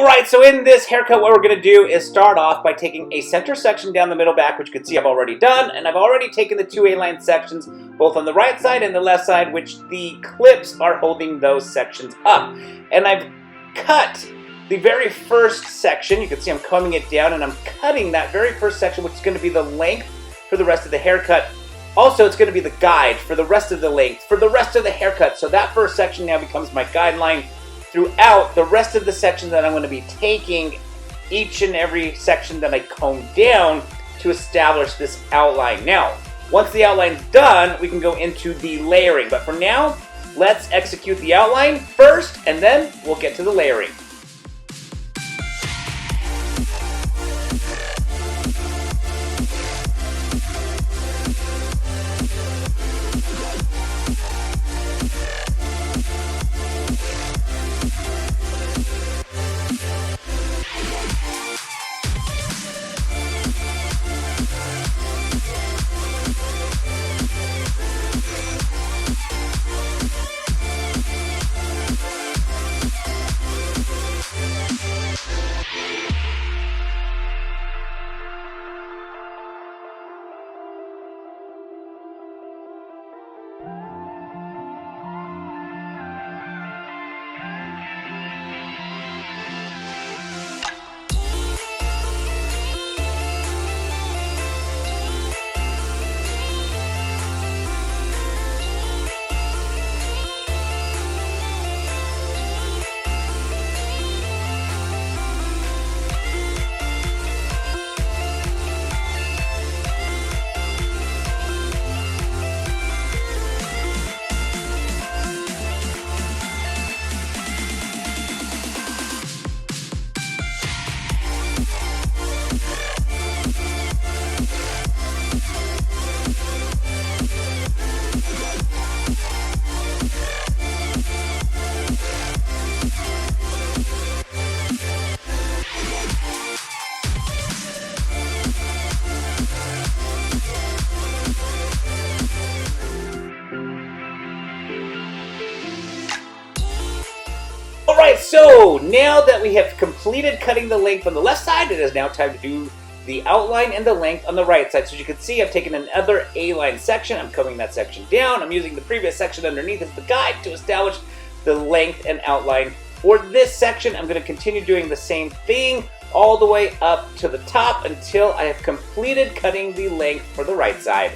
Alright, so in this haircut what we're going to do is start off by taking a center section down the middle back, which you can see I've already done, and I've already taken the two A-line sections, both on the right side and the left side, which the clips are holding those sections up. And I've cut the very first section. You can see I'm combing it down, and I'm cutting that very first section, which is going to be the length for the rest of the haircut. Also, it's going to be the guide for the rest of the length, for the rest of the haircut. So that first section now becomes my guideline throughout the rest of the section that I'm going to be taking, each and every section that I comb down to establish this outline. Now, once the outline's done, we can go into the layering. But for now, let's execute the outline first, and then we'll get to the layering. Alright, so now that we have completed cutting the length on the left side, it is now time to do the outline and the length on the right side. So as you can see, I've taken another A-line section. I'm combing that section down. I'm using the previous section underneath as the guide to establish the length and outline. For this section, I'm going to continue doing the same thing all the way up to the top until I have completed cutting the length for the right side.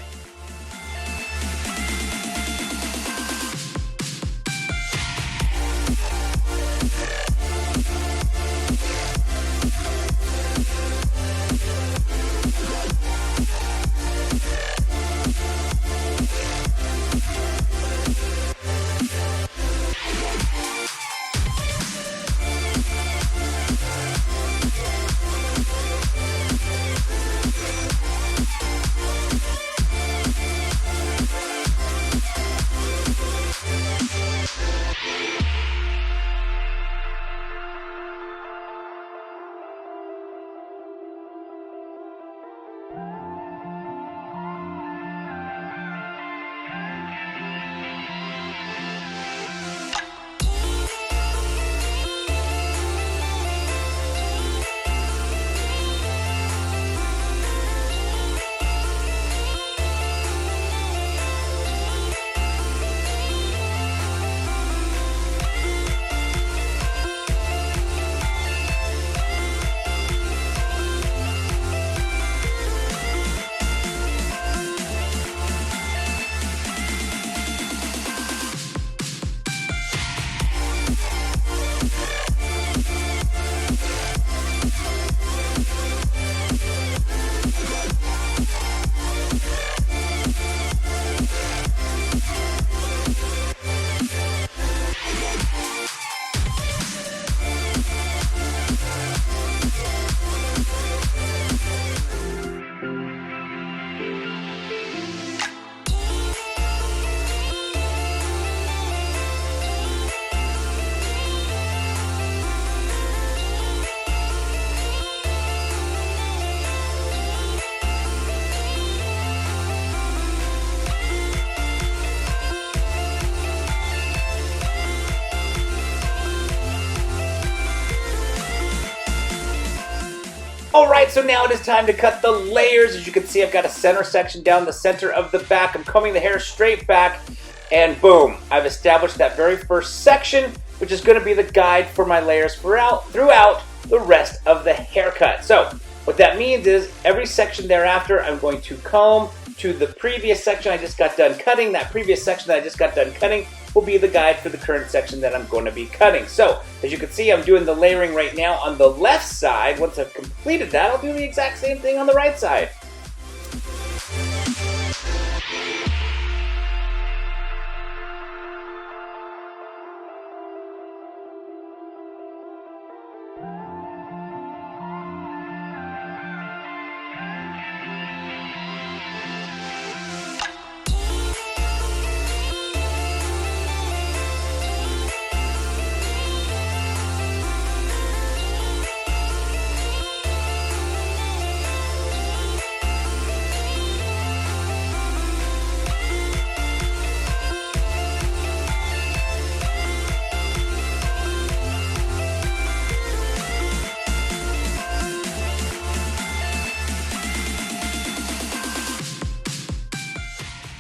Alright, so now it is time to cut the layers. As you can see, I've got a center section down the center of the back. I'm combing the hair straight back, and boom, I've established that very first section, which is going to be the guide for my layers throughout the rest of the haircut. So what that means is every section thereafter, I'm going to comb to the previous section I just got done cutting. That previous section that I just got done cutting will be the guide for the current section that I'm going to be cutting. So as you can see, I'm doing the layering right now on the left side. Once I've completed that, I'll do the exact same thing on the right side.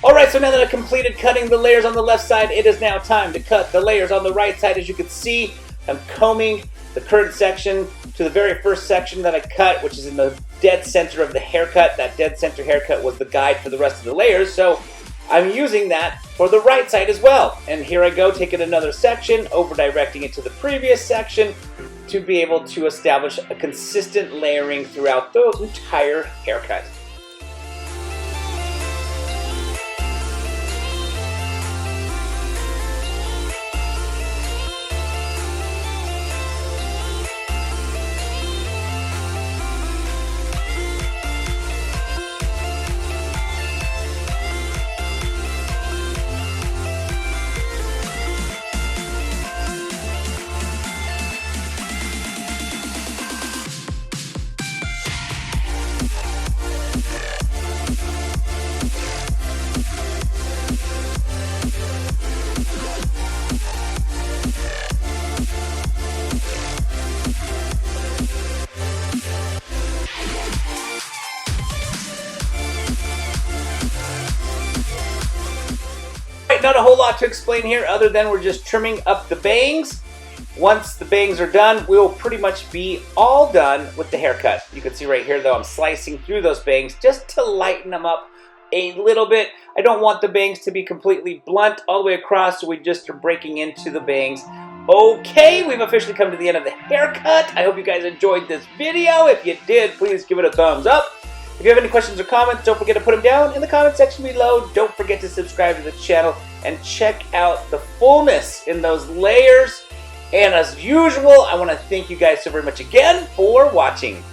Alright, so now that I've completed cutting the layers on the left side, it is now time to cut the layers on the right side. As you can see, I'm combing the current section to the very first section that I cut, which is in the dead center of the haircut. That dead center haircut was the guide for the rest of the layers, so I'm using that for the right side as well. And here I go, taking another section, over-directing it to the previous section to be able to establish a consistent layering throughout the entire haircut. Not a whole lot to explain here other than we're just trimming up the bangs. Once the bangs are done, we'll pretty much be all done with the haircut. You can see right here though, I'm slicing through those bangs just to lighten them up a little bit. I don't want the bangs to be completely blunt all the way across, so we just are breaking into the bangs. Okay, we've officially come to the end of the haircut. I hope you guys enjoyed this video. If you did, please give it a thumbs up. If you have any questions or comments, don't forget to put them down in the comment section below. Don't forget to subscribe to the channel and check out the fullness in those layers. And as usual, I want to thank you guys so very much again for watching.